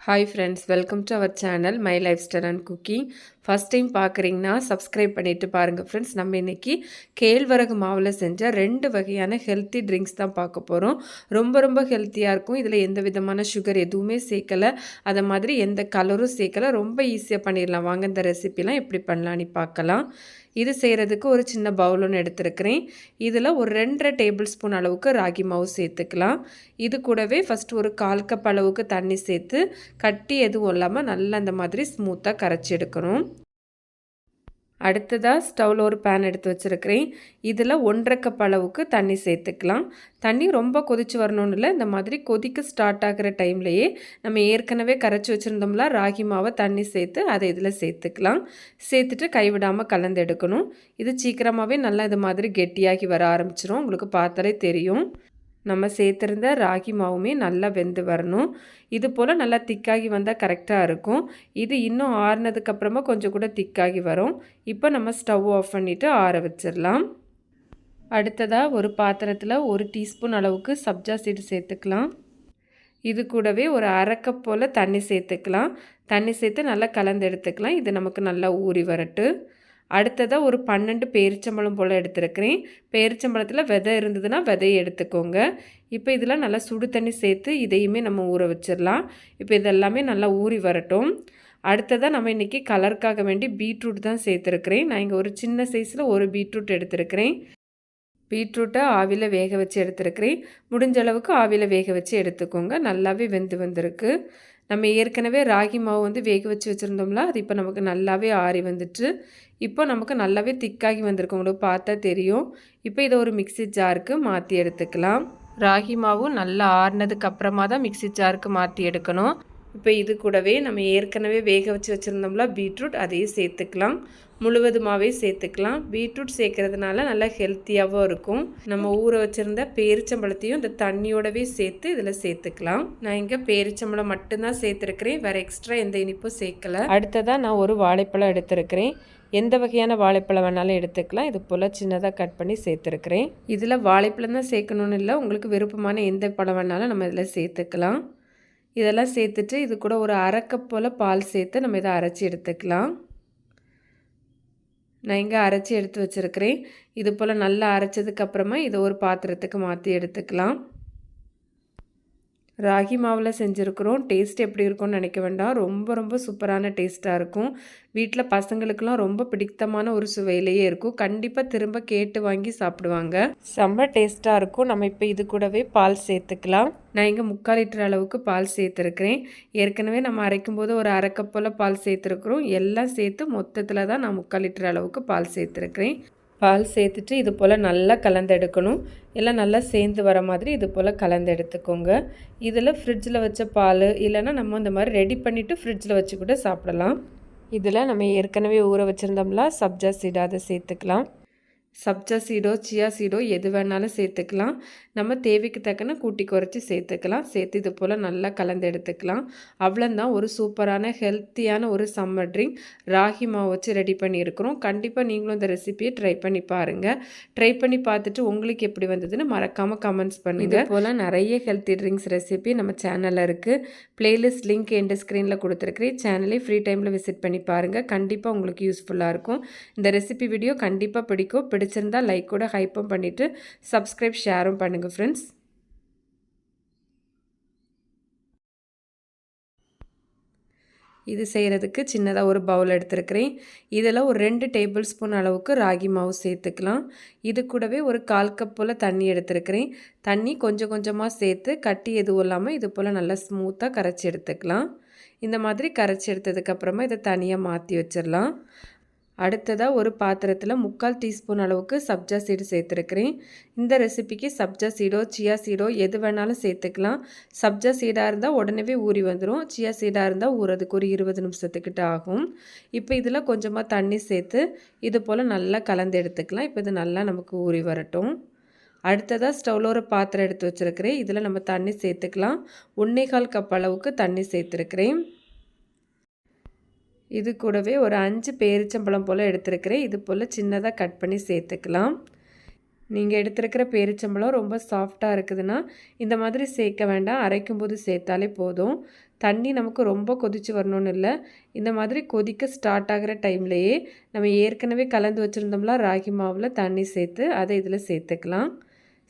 Hi friends, welcome to our channel My Lifestyle and Cooking. First time பார்க்குறீங்கன்னா subscribe பண்ணிவிட்டு பாருங்கள் friends. நம்ம இன்றைக்கி கேழ்வரகு மாவில் செஞ்ச 2 வகையான ஹெல்த்தி ட்ரிங்க்ஸ் தான் பார்க்க போகிறோம். ரொம்ப ஹெல்த்தியாக இருக்கும். இதில் எந்த விதமான சுகர் எதுவுமே சேர்க்கலை, அதை மாதிரி எந்த கலரும் சேர்க்கலை. ரொம்ப ஈஸியாக பண்ணிடலாம். வாங்க இந்த ரெசிபிலாம் எப்படி பண்ணலான்னு பார்க்கலாம். இது செய்கிறதுக்கு ஒரு சின்ன பவுல் ஒன்று எடுத்துருக்கிறேன். இதில் ஒரு 2.5 டேபிள் ஸ்பூன் அளவுக்கு ராகி மாவு சேர்த்துக்கலாம். இது கூடவே ஃபஸ்ட்டு ஒரு 1/4 கப் அளவுக்கு தண்ணி சேர்த்து கட்டி எதுவும் இல்லாமல் நல்லா அந்த மாதிரி ஸ்மூத்தாக கரைச்சி எடுக்கணும். அடுத்ததாக ஸ்டவ்வில் ஒரு பேன் எடுத்து வச்சுருக்கிறேன். இதில் 1.5 கப் அளவுக்கு தண்ணி சேர்த்துக்கலாம். தண்ணி ரொம்ப கொதித்து வரணும்னு இல்லை, இந்த மாதிரி கொதிக்க ஸ்டார்ட் ஆகிற டைம்லையே நம்ம ஏற்கனவே கரைச்சி வச்சுருந்தோம்ல ராகி மாவை தண்ணி சேர்த்து அதை இதில் சேர்த்துக்கலாம். சேர்த்துட்டு கைவிடாமல் கலந்து எடுக்கணும். இது சீக்கிரமாகவே நல்லா இது மாதிரி கெட்டியாகி வர ஆரம்பிச்சிடும். உங்களுக்கு பார்த்தாலே தெரியும். நம்ம சேர்த்துருந்த ராகி மாவுமே நல்லா வெந்து வரணும். இது போல் நல்லா திக்காகி வந்தால் கரெக்டாக இருக்கும். இது இன்னும் ஆறுனதுக்கப்புறமா கொஞ்சம் கூட திக்காகி வரும். இப்போ நம்ம ஸ்டவ் ஆஃப் பண்ணிவிட்டு ஆற வச்சிடலாம். அடுத்ததாக ஒரு பாத்திரத்தில் 1 டீஸ்பூன் அளவுக்கு சப்ஜா சீடு சேர்த்துக்கலாம். இது கூடவே ஒரு 1/2 கப் போல் தண்ணி சேர்த்துக்கலாம். தண்ணி சேர்த்து நல்லா கலந்து எடுத்துக்கலாம். இது நமக்கு நல்லா ஊறி வரட்டு. அடுத்ததாக ஒரு 12 பேரிச்சம்பழம் போல் எடுத்துருக்கிறேன். பேரிச்சம்பழத்தில் விதை இருந்ததுன்னா விதையை எடுத்துக்கோங்க. இப்போ இதில் நல்லா சுடு தண்ணி சேர்த்து இதையுமே நம்ம ஊற வச்சிடலாம். இப்போ இதெல்லாமே நல்லா ஊறி வரட்டும். அடுத்ததாக நம்ம இன்றைக்கி கலருக்காக வேண்டி பீட்ரூட் தான் சேர்த்துருக்கிறேன். நான் இங்கே ஒரு சின்ன சைஸில் ஒரு பீட்ரூட் எடுத்துருக்கிறேன். பீட்ரூட்டை ஆவியில் வேக வச்சு எடுத்துருக்கிறேன். முடிஞ்ச அளவுக்கு ஆவியில் வேக வச்சு எடுத்துக்கோங்க. நல்லாவே வெந்து வந்திருக்கு. நம்ம ஏற்கனவே ராகி மாவு வந்து வேக வச்சு வச்சுருந்தோம்ல, அது இப்போ நமக்கு நல்லாவே ஆறி வந்துட்டு இப்போ நமக்கு நல்லாவே திக்காகி வந்திருக்கு. உங்களுக்கு பார்த்தா தெரியும். இப்போ இதை ஒரு மிக்ஸி ஜாருக்கு மாற்றி எடுத்துக்கலாம். ராகி மாவு நல்லா ஆறுனதுக்கு அப்புறமா தான் மிக்ஸி ஜாருக்கு மாற்றி எடுக்கணும். இப்போ இது கூடவே நம்ம ஏற்கனவே வேக வச்சு வச்சுருந்தோம்ல பீட்ரூட், அதையும் சேர்த்துக்கலாம். முழுவதுமாகவே சேர்த்துக்கலாம். பீட்ரூட் சேர்க்கறதுனால நல்லா ஹெல்த்தியாகவும் இருக்கும். நம்ம ஊற வச்சுருந்த பேரிச்சம்பழத்தையும் இந்த தண்ணியோடவே சேர்த்து இதில் சேர்த்துக்கலாம். நான் இங்கே பேரிச்சம்பழம் மட்டும்தான் சேர்த்துருக்கிறேன், வேறு எக்ஸ்ட்ரா எந்த இனிப்பும் சேர்க்கலை. அடுத்ததாக நான் ஒரு வாழைப்பழம் எடுத்துருக்கிறேன். எந்த வகையான வாழைப்பழம் வேணாலும் எடுத்துக்கலாம். இது போல் சின்னதாக கட் பண்ணி சேர்த்துருக்கிறேன். இதில் வாழைப்பழம் தான் சேர்க்கணுன்னு இல்லை, உங்களுக்கு விருப்பமான எந்த பழம் வேணாலும் நம்ம இதில் சேர்த்துக்கலாம். இதெல்லாம் சேர்த்துட்டு இது கூட ஒரு 1/2 கப் போல் பால் சேர்த்து நம்ம இதை அரைச்சி எடுத்துக்கலாம். நான் இங்கே அரைச்சி எடுத்து வச்சுருக்கிறேன். இது போல் நல்லா அரைச்சதுக்கப்புறமா இதை ஒரு பாத்திரத்துக்கு மாற்றி எடுத்துக்கலாம். ராகி மாவில் செஞ்சுருக்குறோம். டேஸ்ட் எப்படி இருக்கும்னு நினைக்க வேண்டாம். ரொம்ப சூப்பரான டேஸ்ட்டாக இருக்கும். வீட்டில் பசங்களுக்கெல்லாம் ரொம்ப பிடித்தமான ஒரு சுவையிலேயே இருக்கும். கண்டிப்பாக திரும்ப கேட்டு வாங்கி சாப்பிடுவாங்க. செம்ம டேஸ்ட்டாக இருக்கும். நம்ம இப்போ இது கூடவே பால் சேர்த்துக்கலாம். நான் இங்கே 3/4 லிட்டர் அளவுக்கு பால் சேர்த்துருக்கிறேன். ஏற்கனவே நம்ம அரைக்கும் போது ஒரு 1/2 கப் போல் பால் சேர்த்துருக்குறோம். எல்லாம் சேர்த்து மொத்தத்தில் தான் நான் 3/4 லிட்டர் அளவுக்கு பால் சேர்த்துருக்கிறேன். பால் சேர்த்துட்டு இது போல் நல்லா கலந்து எடுக்கணும். எல்லாம் நல்லா சேர்ந்து வர மாதிரி இது போல் கலந்து எடுத்துக்கோங்க. இதில் ஃப்ரிட்ஜில் வச்ச பால் இல்லைன்னா நம்ம இந்த மாதிரி ரெடி பண்ணிவிட்டு ஃப்ரிட்ஜில் வச்சு கூட சாப்பிடலாம். இதில் நம்ம ஏற்கனவே ஊற வச்சுருந்தோம்ல சப்ஜா சீடு, அதை சேர்த்துக்கலாம். சப்ஜா சீடோ சியா சீடோ எது வேணாலும் சேர்த்துக்கலாம். நம்ம தேவைக்கு தக்கன கூட்டி குறைச்சி சேர்த்துக்கலாம். சேர்த்து இது போல் நல்லா கலந்து எடுத்துக்கலாம். அவ்வளோந்தான், ஒரு சூப்பரான ஹெல்த்தியான ஒரு சம்மர் ட்ரிங்க் ராகி மாவு வச்சு ரெடி பண்ணியிருக்கிறோம். கண்டிப்பாக நீங்களும் இந்த ரெசிபியை ட்ரை பண்ணி பாருங்கள். ட்ரை பண்ணி பார்த்துட்டு உங்களுக்கு எப்படி வந்ததுன்னு மறக்காமல் கமெண்ட்ஸ் பண்ணுங்கள். இது போல் நிறைய ஹெல்த்தி ட்ரிங்க்ஸ் ரெசிபி நம்ம சேனலில் இருக்குது. பிளேலிஸ்ட் லிங்க் எண்ட் ஸ்க்ரீனில் கொடுத்துருக்கிறேன். சேனலே ஃப்ரீ டைமில் விசிட் பண்ணி பாருங்கள். கண்டிப்பாக உங்களுக்கு யூஸ்ஃபுல்லாக இருக்கும். இந்த ரெசிபி வீடியோ கண்டிப்பாக பிடிச்சிருந்தால் லைக் கூட ஹைப்பும் பண்ணிவிட்டு சப்ஸ்கிரைப் ஷேரும் பண்ணுங்கள் ஃப்ரெண்ட்ஸ். இது செய்கிறதுக்கு சின்னதாக ஒரு பவுல் எடுத்துருக்கிறேன். இதில் ஒரு 2 டேபிள் ஸ்பூன் அளவுக்கு ராகி மாவு சேர்த்துக்கலாம். இது கூடவே ஒரு 1/4 கப் போல் தண்ணி எடுத்துருக்கிறேன். தண்ணி கொஞ்சம் கொஞ்சமாக சேர்த்து கட்டி எதுவும் இல்லாமல் இது போல் நல்லா ஸ்மூத்தாக கரைச்சி எடுத்துக்கலாம். இந்த மாதிரி கரைச்சி எடுத்ததுக்கப்புறமா இதை தனியாக மாற்றி வச்சிடலாம். அடுத்ததாக ஒரு பாத்திரத்தில் 3/4 டீஸ்பூன் அளவுக்கு சப்ஜா சீடு சேர்த்துருக்கிறேன். இந்த ரெசிபிக்கு சப்ஜா சீடோ சியா சீடோ எது வேணாலும் சேர்த்துக்கலாம். சப்ஜா சீடாக இருந்தால் உடனே ஊறி வந்துடும். சியா சீடாக இருந்தால் ஊறதுக்கு ஒரு 20 நிமிஷத்துக்கிட்ட ஆகும். இப்போ இதில் கொஞ்சமாக தண்ணி சேர்த்து இது போல் நல்லா கலந்து எடுத்துக்கலாம். இப்போ இது நல்லா நமக்கு ஊறி வரட்டும். அடுத்ததாக ஸ்டவ்வில் ஒரு பாத்திரம் எடுத்து வச்சுருக்கிறேன். இதில் நம்ம தண்ணி சேர்த்துக்கலாம். 1/4 கப் அளவுக்கு தண்ணி சேர்த்துருக்கிறேன். இது கூடவே ஒரு 5 பேரிச்சம்பழம் போல் எடுத்துருக்கிறேன். இது போல் சின்னதாக கட் பண்ணி சேர்த்துக்கலாம். நீங்கள் எடுத்துருக்கிற பேரிச்சம்பழம் ரொம்ப சாஃப்டாக இருக்குதுன்னா இந்த மாதிரி சேர்க்க வேண்டாம், அரைக்கும்போது சேர்த்தாலே போதும். தண்ணி நமக்கு ரொம்ப கொதித்து வரணும்னு இல்லை, இந்த மாதிரி கொதிக்க ஸ்டார்ட் ஆகிற டைம்லையே நம்ம ஏற்கனவே கலந்து வச்சுருந்தோம்ல ராகி மாவில் தண்ணி சேர்த்து அதை இதில் சேர்த்துக்கலாம்.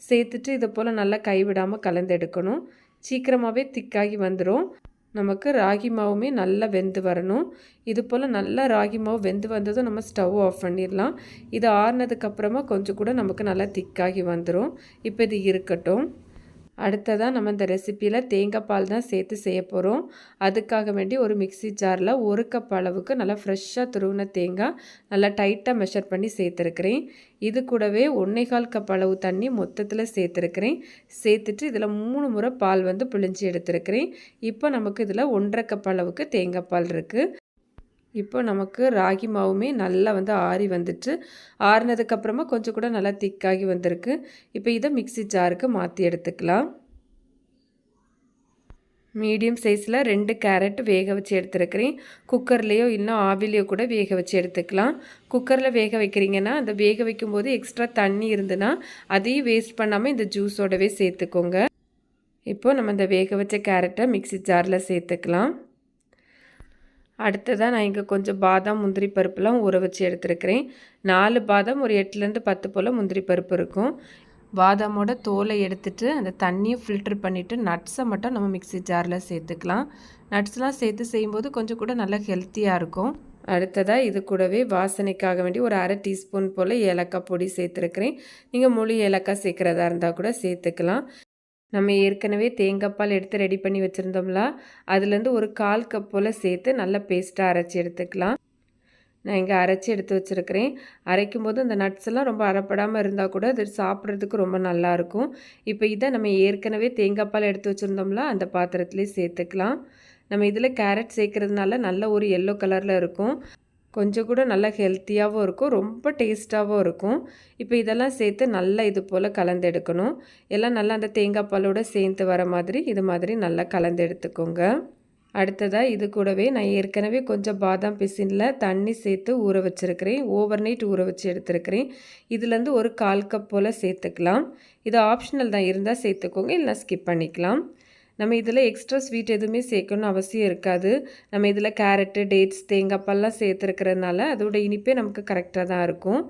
சேர்த்துட்டு இதை போல் நல்லா கைவிடாமல் கலந்து எடுக்கணும். சீக்கிரமாகவே திக்காகி வந்துடும். நமக்கு ராகி மாவுமே நல்லா வெந்து வரணும். இது போல் நல்லா ராகி மாவு வெந்து வந்ததும் நம்ம ஸ்டவ் ஆஃப் பண்ணிடலாம். இது ஆறுனதுக்கப்புறமா கொஞ்சம் கூட நமக்கு நல்லா திக்காகி வந்துடும். இப்போ இது இருக்கட்டும். அடுத்ததாக நம்ம இந்த ரெசிப்பியில் தேங்காய் பால் தான் சேர்த்து செய்ய போகிறோம். அதுக்காக வேண்டி ஒரு மிக்ஸி ஜாரில் 1 கப் அளவுக்கு நல்லா ஃப்ரெஷ்ஷாக துருவின தேங்காய் நல்லா டைட்டாக மெஷர் பண்ணி சேர்த்துருக்கிறேன். இது கூடவே 1/4 கப் அளவு தண்ணி மொத்தத்தில் சேர்த்துருக்கிறேன். சேர்த்துட்டு இதில் 3 முறை பால் பிழிஞ்சு எடுத்துருக்கிறேன். இப்போ நமக்கு இதில் 1/2 கப் அளவுக்கு தேங்காய் பால் இருக்குது. இப்போ நமக்கு ராகி மாவுமே நல்லா ஆறி வந்துட்டு, ஆறுனதுக்கப்புறமா கொஞ்சம் கூட நல்லா திக்காகி வந்திருக்கு. இப்போ இதை மிக்ஸி ஜாருக்கு மாற்றி எடுத்துக்கலாம். மீடியம் சைஸில் 2 கேரட் வேக வச்சு எடுத்துருக்கிறேன். குக்கர்லேயோ இல்லை ஆவிலையோ கூட வேக வச்சு எடுத்துக்கலாம். குக்கரில் வேக வைக்கிறீங்கன்னா அந்த வேக வைக்கும்போது எக்ஸ்ட்ரா தண்ணி இருந்துன்னா அதையும் வேஸ்ட் பண்ணாமல் இந்த ஜூஸோடவே சேர்த்துக்கோங்க. இப்போ நம்ம இந்த வேக வச்ச கேரட்டை மிக்ஸி ஜாரில் சேர்த்துக்கலாம். அடுத்ததாக நான் இங்கே கொஞ்சம் பாதாம் முந்திரி பருப்புலாம் ஊற வச்சு எடுத்துருக்கிறேன். 4 பாதாம், ஒரு 8லேருந்து 10 போல் முந்திரி பருப்பு இருக்கும். பாதாமோட தோலை எடுத்துட்டு அந்த தண்ணியை ஃபில்டர் பண்ணிவிட்டு நட்ஸை மட்டும் நம்ம மிக்ஸி ஜாரில் சேர்த்துக்கலாம். நட்ஸ்லாம் சேர்த்து செய்யும்போது கொஞ்சம் கூட நல்லா ஹெல்த்தியாக இருக்கும். அடுத்ததாக இது கூடவே வாசனைக்காக வேண்டி ஒரு 1/2 டீஸ்பூன் போல் ஏலக்காய் பொடி சேர்த்துருக்கிறேன். நீங்கள் முழு ஏலக்காய் சேர்க்குறதா இருந்தால் கூட சேர்த்துக்கலாம். நம்ம ஏற்கனவே தேங்காய் பால் எடுத்து ரெடி பண்ணி வச்சுருந்தோம்ல, அதுலேருந்து ஒரு 1/4 கப் போல் சேர்த்து நல்லா பேஸ்ட்டாக அரைச்சி எடுத்துக்கலாம். நான் இங்கே அரைச்சி எடுத்து வச்சுருக்கிறேன். அரைக்கும் போது இந்த நட்ஸ் எல்லாம் ரொம்ப அரைப்படாமல் இருந்தால் கூட அது சாப்பிட்றதுக்கு ரொம்ப நல்லாயிருக்கும். இப்போ இதை நம்ம ஏற்கனவே தேங்காய் பால் எடுத்து வச்சுருந்தோம்ல அந்த பாத்திரத்துலேயே சேர்த்துக்கலாம். நம்ம இதில் கேரட் சேர்க்குறதுனால நல்ல ஒரு எல்லோ கலரில் இருக்கும். கொஞ்சம் கூட நல்லா ஹெல்த்தியாகவும் இருக்கும், ரொம்ப டேஸ்ட்டாகவும் இருக்கும். இப்போ இதெல்லாம் சேர்த்து நல்லா இது போல் கலந்து எடுக்கணும். எல்லாம் நல்லா அந்த தேங்காய் பாலோடு சேர்ந்து வர மாதிரி இது மாதிரி நல்லா கலந்து எடுத்துக்கோங்க. அடுத்ததாக இது கூடவே நான் ஏற்கனவே கொஞ்சம் பாதாம் பிசினில் தண்ணி சேர்த்து ஊற வச்சுருக்கிறேன். ஓவர் நைட் ஊற வச்சு எடுத்துருக்கிறேன். இதுலேருந்து ஒரு 1/4 கப் போல் சேர்த்துக்கலாம். இது ஆப்ஷனல் தான், இருந்தால் சேர்த்துக்கோங்க, இல்லைனா ஸ்கிப் பண்ணிக்கலாம். நம்ம இதில் எக்ஸ்ட்ரா ஸ்வீட் எதுவுமே சேர்க்கணும்னு அவசியம் இருக்காது. நம்ம இதில் கேரட்டு, டேட்ஸ், தேங்காய் பால்லாம் சேர்த்துருக்கிறதுனால அதோட இனிப்பே நமக்கு கரெக்டாக தான் இருக்கும்.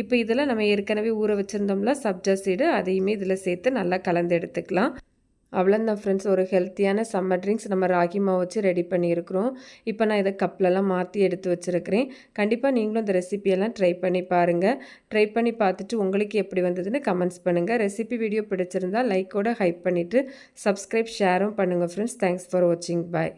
இப்போ இதில் நம்ம ஏற்கனவே ஊற வச்சுருந்தோம்ல சப்ஜா சீடு, அதையுமே இதில் சேர்த்து நல்லா கலந்து எடுத்துக்கலாம். அவ்வளோதான் ஃப்ரெண்ட்ஸ், ஒரு ஹெல்த்தியான சம்மர் ட்ரிங்க்ஸ் நம்ம ராகி மாவு வச்சு ரெடி பண்ணியிருக்கிறோம். இப்போ நான் இதை கப்லலாம் மாற்றி எடுத்து வச்சுருக்கிறேன். கண்டிப்பாக நீங்களும் இந்த ரெசிபியெல்லாம் ட்ரை பண்ணி பாருங்கள். ட்ரை பண்ணி பார்த்துட்டு உங்களுக்கு எப்படி வந்ததுன்னு கமெண்ட்ஸ் பண்ணுங்கள். ரெசிபி வீடியோ பிடிச்சிருந்தால் லைக்கோட ஹைப் பண்ணிவிட்டு சப்ஸ்கிரைப் ஷேரும் பண்ணுங்கள் ஃப்ரெண்ட்ஸ். தேங்க்ஸ் ஃபார் வாட்சிங். பாய்.